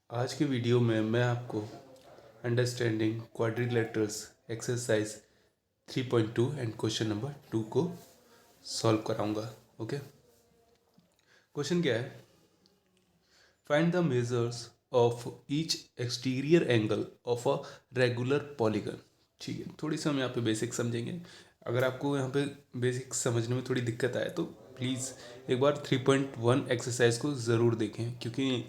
आज के वीडियो में मैं आपको understanding quadrilaterals exercise 3.2 and question number 2 को सॉल्व कराऊंगा। ओके, क्वेश्चन क्या है? Find the measures of each exterior angle of a regular polygon. ठीक है, थोड़ी सी हम यहाँ पे बेसिक समझेंगे। अगर आपको यहाँ पे बेसिक समझने में थोड़ी दिक्कत आए तो प्लीज़ एक बार 3.1 एक्सरसाइज को ज़रूर देखें, क्योंकि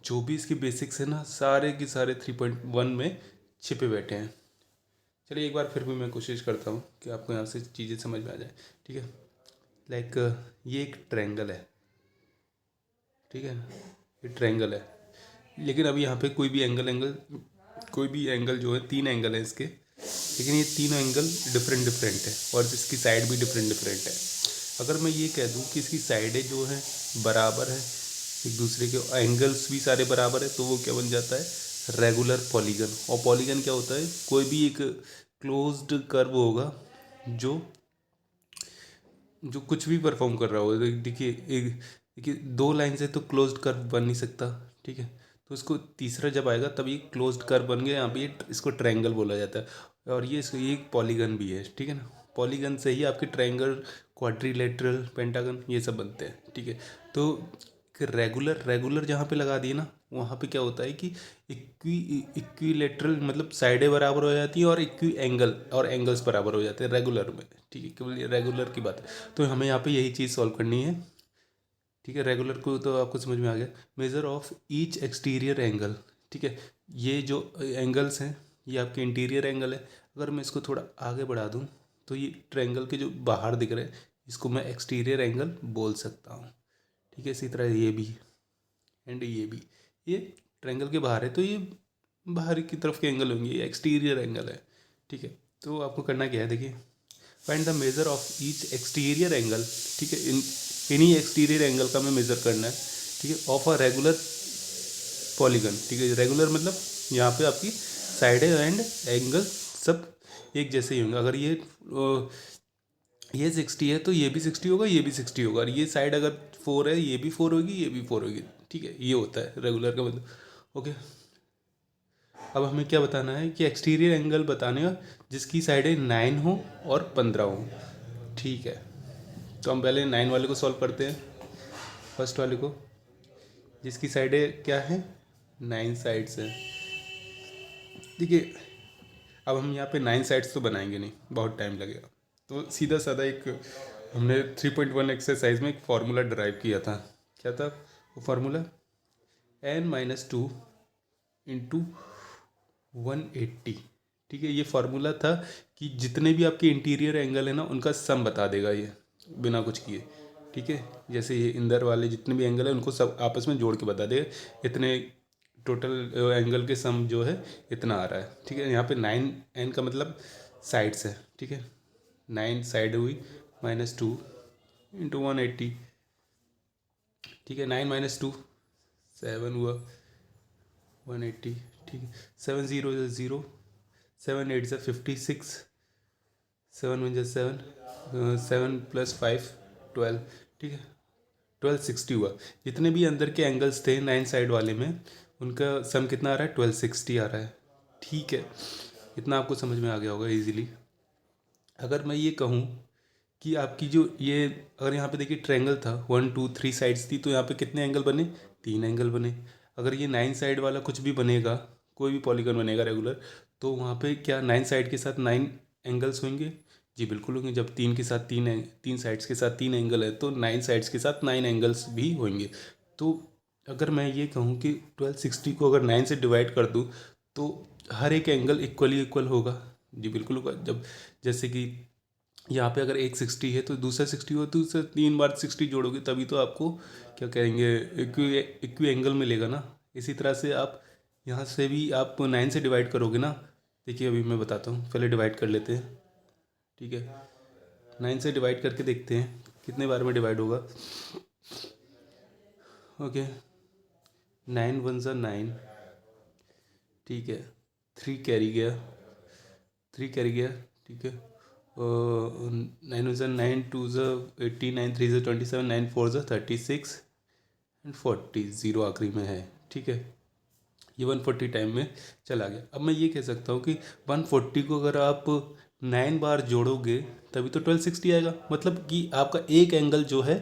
जो भी इसके बेसिक्स है ना, सारे के सारे 3.1 में छिपे बैठे हैं। चलिए एक बार फिर भी मैं कोशिश करता हूँ कि आपको यहाँ से चीज़ें समझ में आ जाए। ठीक है, लाइक ये एक ट्रायंगल है। ठीक है, ये ट्रायंगल है, लेकिन अभी यहाँ पे कोई भी एंगल जो है, तीन एंगल है इसके, लेकिन ये तीनों एंगल डिफरेंट डिफरेंट है और इसकी साइड भी डिफरेंट डिफरेंट है। अगर मैं ये कह दूँ कि इसकी साइडें जो है बराबर है, एक दूसरे के एंगल्स भी सारे बराबर है, तो वो क्या बन जाता है? Regular polygon. और पॉलीगन क्या होता है? कोई भी एक क्लोज्ड कर्व होगा जो जो कुछ भी परफॉर्म कर रहा हो। देखिए दो लाइन से तो क्लोज्ड कर्व बन नहीं सकता। ठीक है, तो इसको तीसरा जब आएगा तब ये क्लोज्ड कर्व बन गया। यहाँ पे इसको ट्रायंगल बोला जाता है और ये एक पॉलीगन भी है। ठीक है ना, पॉलीगन से ही आपके ट्रायंगल, क्वाड्रिलेटरल, पेंटागन ये सब बनते हैं। ठीक है, तो रेगुलर रेगुलर जहाँ पे लगा दिए ना, वहाँ पे क्या होता है कि इक्विलेटरल मतलब साइडें बराबर हो जाती है और इक्वी एंगल और एंगल्स बराबर हो जाते हैं रेगुलर में। ठीक है, केवल ये रेगुलर की बात है, तो हमें यहाँ पे यही चीज़ सॉल्व करनी है। ठीक है, रेगुलर को तो आपको समझ में आ गया। Measure of each exterior angle. ठीक है, ये जो एंगल्स हैं ये आपके इंटीरियर एंगल है। अगर मैं इसको थोड़ा आगे बढ़ा दूँ तो ये ट्रायंगल के जो बाहर दिख रहे हैं इसको मैं एक्सटीरियर एंगल बोल सकता हूँ। ठीक है, इसी तरह ये भी एंड ये भी, ये ट्रायंगल के बाहर है तो ये बाहर की तरफ के एंगल होंगे, ये एक्सटीरियर एंगल है। ठीक है, तो आपको करना क्या है, देखिए find the measure of each exterior angle. ठीक है, इन्हीं एक्सटीरियर एंगल का हमें मेजर करना है। ठीक है, ऑफ अ रेगुलर पॉलीगन। ठीक है, रेगुलर मतलब यहाँ पे आपकी साइड एंड एंगल सब एक जैसे ही होंगे। अगर ये 60 है तो ये भी 60 होगा, ये भी 60 होगा, और ये साइड अगर 4 है ये भी 4 होगी, ये भी 4 होगी। ठीक है, ये होता है रेगुलर का मतलब। ओके, अब हमें क्या बताना है कि एक्सटीरियर एंगल बताने का जिसकी साइडें 9 हो और 15 हो। ठीक है, तो हम पहले 9 वाले को सॉल्व करते हैं, फर्स्ट वाले को, जिसकी साइडें क्या है? 9 साइड्स हैं। देखिए अब हम यहाँ पे 9 साइड्स तो बनाएंगे नहीं, बहुत टाइम लगेगा, तो सीधा साधा एक हमने 3.1 एक्सरसाइज में एक फार्मूला ड्राइव किया था। क्या था वो फार्मूला? n-2 into 180। ठीक है, ये फार्मूला था कि जितने भी आपके इंटीरियर एंगल है ना उनका सम बता देगा ये, बिना कुछ किए। ठीक है, जैसे ये इंदर वाले जितने भी एंगल है उनको सब आपस में जोड़ के बता देगा, इतने टोटल एंगल के सम जो है इतना आ रहा है। ठीक है, यहाँ पे 9n का मतलब साइड्स है। ठीक है, 9 साइड हुई, -2 इंटू 180। ठीक है, 9 - 2 7 हुआ, 180। ठीक है, 7 0 0, 7 8 56, 7 1 7, 7 + 5 12। ठीक है, 1260 हुआ। जितने भी अंदर के एंगल्स थे 9 साइड वाले में उनका सम कितना आ रहा है? 1260 आ रहा है। ठीक है, इतना आपको समझ में आ गया होगा इजीली। अगर मैं ये कहूँ कि आपकी जो ये, अगर यहाँ पे देखिए ट्रायंगल था, 1 2 3 साइड्स थी, तो यहाँ पे कितने एंगल बने? 3 एंगल बने। अगर ये 9 साइड वाला कुछ भी बनेगा, कोई भी पॉलीगन बनेगा रेगुलर, तो वहाँ पे क्या 9 साइड के साथ 9 एंगल्स होंगे? जी बिल्कुल होंगे। जब 3 के साथ 3 साइड्स के साथ 3 एंगल है तो 9 साइड्स के साथ 9 एंगल्स भी होंगे। तो अगर मैं ये कहूँ कि 1260 को अगर 9 से डिवाइड कर दूँ तो हर एक एंगल इक्वली इक्वल होगा। जी बिल्कुल होगा। जब जैसे कि यहाँ पे अगर एक 60 है तो दूसरा 60 हो, तो उससे 3 बार 60 जोड़ोगे तभी तो आपको क्या कहेंगे, इक्वी एंगल मिलेगा ना। इसी तरह से आप यहाँ से भी आप 9 से डिवाइड करोगे ना। देखिए अभी मैं बताता हूँ, पहले डिवाइड कर लेते हैं। ठीक है, 9 से डिवाइड करके देखते हैं कितने बार में डिवाइड होगा। ओके, 9 1 ज़ा 9। ठीक है, 3 कैरी गया, 3 कैरी गया। ठीक है, 9 1 ज़ा 9, 2 ज़ा 18, 9 3 ज़ा 27, 9 4 ज़ा 36 एंड 40, ज़ीरो आखिरी में है। ठीक है, ये 140 टाइम में चला गया। अब मैं ये कह सकता हूँ कि 140 को अगर आप 9 बार जोड़ोगे तभी तो 1260 आएगा, मतलब कि आपका एक एंगल जो है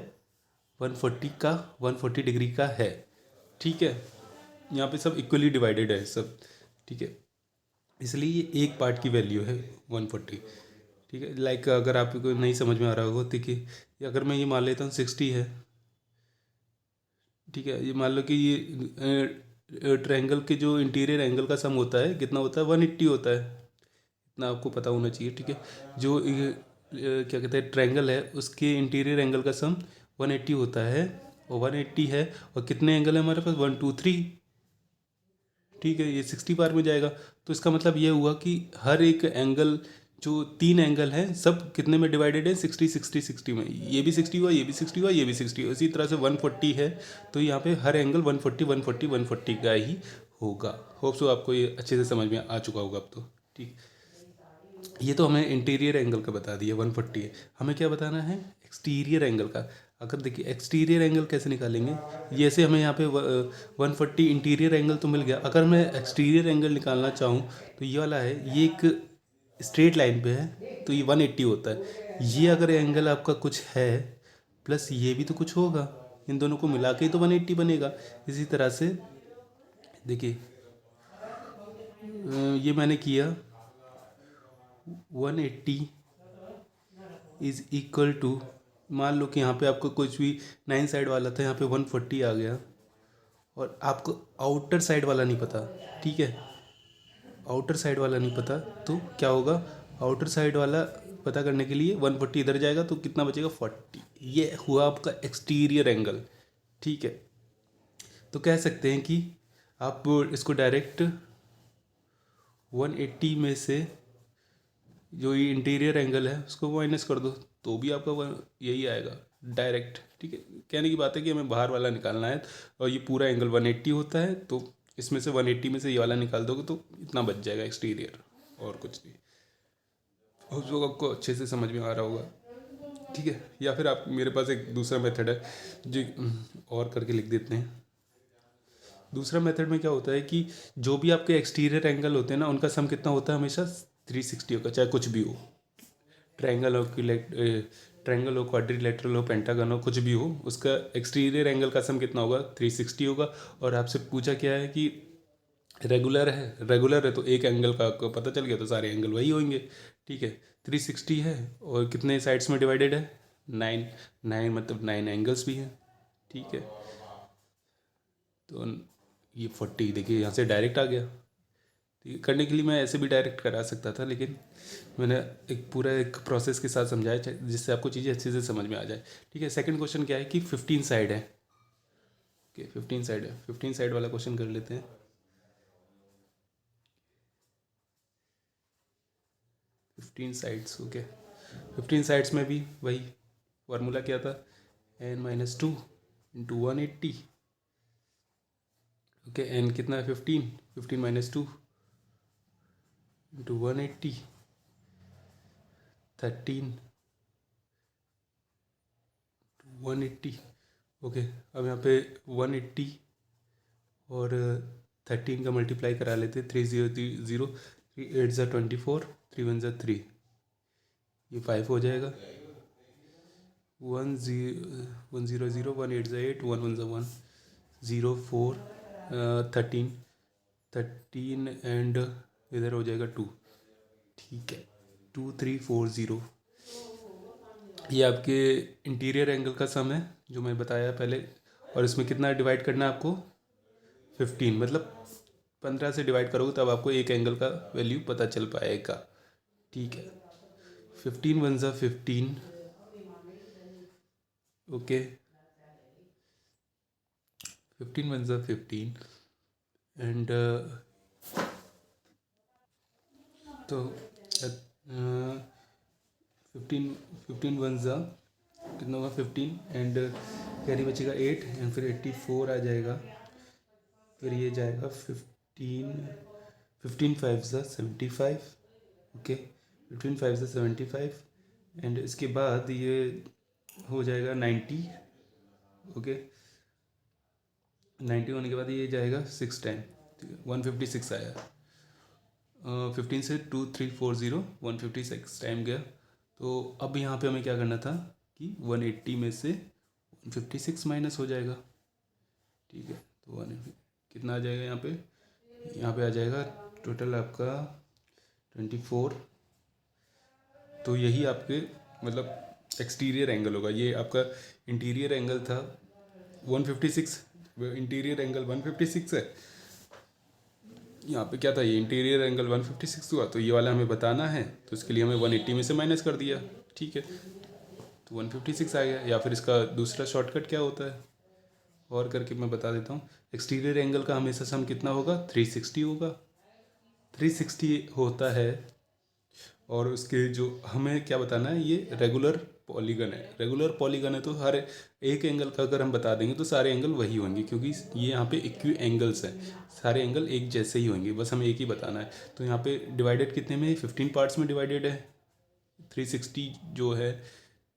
140 डिग्री का है। ठीक है, यहाँ पे सब इक्वली डिवाइडेड है सब। ठीक है, इसलिए ये एक पार्ट की वैल्यू है 140। ठीक है, लाइक अगर आपको नहीं समझ में आ रहा होगा, ठीक है, अगर मैं ये मान लेता हूँ 60 है। ठीक है, ये मान लो कि ये ट्रायंगल के जो इंटीरियर एंगल का सम होता है कितना होता है, 180 होता है। इतना आपको पता होना चाहिए। ठीक है, जो क्या कहते हैं ट्रायंगल है उसके इंटीरियर एंगल का सम 180 होता है, और 180 है, और कितने एंगल है हमारे पास, 1 2 3। ठीक है, ये 60 बार में जाएगा। तो इसका मतलब ये हुआ कि हर एक एंगल, जो 3 एंगल हैं, सब कितने में डिवाइडेड है, 60 60 60 में। ये भी 60 हुआ, ये भी 60 हुआ, ये भी 60 हुआ। इसी तरह से 140 है, तो यहाँ पे हर एंगल 140 140 140 का ही होगा। होप सो आपको ये अच्छे से समझ में आ चुका होगा अब तो। ठीक, ये तो हमें इंटीरियर एंगल का बता दिया 140 है। हमें क्या बताना है, एक्सटीरियर एंगल का। अगर देखिए एक्सटीरियर एंगल कैसे निकालेंगे, जैसे हमें यहाँ पे 140 इंटीरियर एंगल तो मिल गया। अगर मैं एक्सटीरियर एंगल निकालना चाहूँ तो ये वाला है, ये एक स्ट्रेट लाइन पे है तो ये 180 होता है। ये अगर एंगल आपका कुछ है प्लस ये भी तो कुछ होगा, इन दोनों को मिला के ही तो 180 बनेगा। इसी तरह से देखिए ये मैंने किया 180 इज इक्वल टू, मान लो कि यहाँ पे आपको कुछ भी 9 साइड वाला था, यहाँ पे 140 आ गया, और आपको आउटर साइड वाला नहीं पता। ठीक है, आउटर साइड वाला नहीं पता तो क्या होगा, आउटर साइड वाला पता करने के लिए 140 इधर जाएगा तो कितना बचेगा, 40। ये हुआ आपका एक्सटीरियर एंगल। ठीक है, तो कह सकते हैं कि आप इसको डायरेक्ट 180 में से जो ये इंटीरियर एंगल है उसको माइनस कर दो तो भी आपका यही आएगा डायरेक्ट। ठीक है, कहने की बात है कि हमें बाहर वाला निकालना है, और ये पूरा एंगल 180 होता है, तो इसमें से 180 में से ये वाला निकाल दोगे तो इतना बच जाएगा एक्सटीरियर, और कुछ नहीं। उस लोग आपको अच्छे से समझ में आ रहा होगा। ठीक है, या फिर आप, मेरे पास एक दूसरा मेथड है जो और करके लिख देते हैं। दूसरा मेथड में क्या होता है कि जो भी आपके एक्सटीरियर एंगल होते हैं ना, उनका सम कितना होता है, हमेशा 360 होगा, चाहे कुछ भी हो। ट्रायंगल हो कि ट्रायंगल हो, क्वाड्रिलेटरल हो, पेंटागन हो, कुछ भी हो, उसका एक्सटीरियर एंगल का सम कितना होगा, 360 होगा। और आपसे पूछा क्या है कि रेगुलर है तो एक एंगल का आपको पता चल गया तो सारे एंगल वही होंगे। ठीक है, 360 है और कितने साइड्स में डिवाइडेड है, 9। 9 मतलब 9 एंगल्स भी हैं। ठीक है, तो ये 40 देखिए यहाँ से डायरेक्ट आ गया। ठीक है, करने के लिए मैं ऐसे भी डायरेक्ट करा सकता था, लेकिन मैंने एक पूरा एक प्रोसेस के साथ समझाया जिससे आपको चीज़ें अच्छे से समझ में आ जाए। ठीक है, सेकंड क्वेश्चन क्या है कि 15 साइड है। ओके, 15 साइड है, 15 साइड वाला क्वेश्चन कर लेते हैं। 15 साइड्स, ओके। 15 साइड्स में भी वही फार्मूला क्या था, n-2 इंटू 180। ओके, n कितना है, 15, 15 - 2 इंटू 180, 13 180। ओके, अब यहाँ पे 180 और 13 का मल्टीप्लाई करा लेते, 3 0 0 3 8 ज़ा 24, 3 1 ज़ा 3, ये 5 हो जाएगा। 1 0 1 8 ज़ा 8, 1 1 ज़ा 1, 0 4 13 13 एंड इधर हो जाएगा 2। ठीक है, 2340, ये आपके इंटीरियर एंगल का सम है जो मैं बताया पहले। और इसमें कितना डिवाइड करना है आपको, 15, मतलब 15 से डिवाइड करोगे तब आपको एक एंगल का वैल्यू पता चल पाएगा। ठीक है, 15 1 ज़ा 15, ओके, 15 1 ज़ा 15 एंड तो 15 1 ज़ा कितना होगा, 15 एंड कैरी बचेगा 8 एंड फिर 84 आ जाएगा। फिर ये जाएगा 15 5 ज़ा 75, ओके, 15 5 ज़ा 75 एंड इसके बाद ये हो जाएगा 90। ओके, 90 होने के बाद ये जाएगा 6 टाइम, ठीक है 156 आया, 15 से 2 3 4 0 156 टाइम गया। तो अब यहाँ पे हमें क्या करना था कि 180 में से 156 माइनस हो जाएगा। ठीक है, तो 1 कितना आ जाएगा यहाँ पे आ जाएगा टोटल आपका 24। तो यही आपके मतलब एक्सटीरियर एंगल होगा। ये आपका इंटीरियर एंगल था 156, इंटीरियर एंगल 156 है। यहाँ पे क्या था, ये इंटीरियर एंगल 156 हुआ, तो ये वाला हमें बताना है, तो इसके लिए हमें 180 में से माइनस कर दिया। ठीक है, तो 156 आ गया। या फिर इसका दूसरा शॉर्टकट क्या होता है और करके मैं बता देता हूँ। एक्सटीरियर एंगल का हमेशा सम कितना होगा, 360 होगा, 360 होता है। और उसके जो हमें क्या बताना है, ये रेगुलर पॉलीगन है। रेगुलर पॉलीगन है तो हर एक एंगल का अगर हम बता देंगे तो सारे एंगल वही होंगे, क्योंकि ये यहाँ पे इक्वी एंगल्स हैं, सारे एंगल एक जैसे ही होंगे, बस हमें एक ही बताना है। तो यहाँ पे डिवाइडेड कितने में, 15 पार्ट्स में डिवाइडेड है। 360 जो है,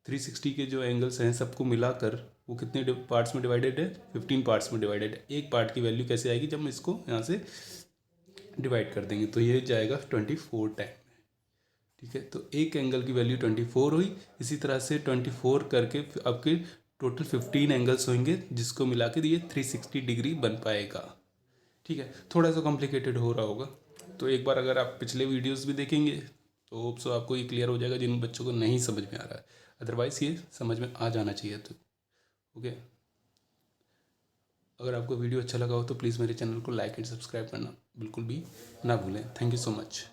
360 के जो एंगल्स हैं सबको मिलाकर वो कितने पार्ट्स में डिवाइडेड है, 15 पार्ट्स में डिवाइडेड है। एक पार्ट की वैल्यू कैसे आएगी, जब हम इसको यहाँ से डिवाइड कर देंगे, तो ये जाएगा 24 टाइम। ठीक है, तो एक एंगल की वैल्यू 24 हुई। इसी तरह से 24 करके आपके टोटल 15 एंगल्स होंगे, जिसको मिला के ये 360 डिग्री बन पाएगा। ठीक है, थोड़ा सा कॉम्प्लिकेटेड हो रहा होगा, तो एक बार अगर आप पिछले वीडियोस भी देखेंगे तो होप सो आपको ये क्लियर हो जाएगा, जिन बच्चों को नहीं समझ में आ रहा है। अदरवाइज़ ये समझ में आ जाना चाहिए। तो ओके, अगर आपको वीडियो अच्छा लगा हो तो प्लीज़ मेरे चैनल को लाइक एंड सब्सक्राइब करना बिल्कुल भी ना भूलें। Thank you so much.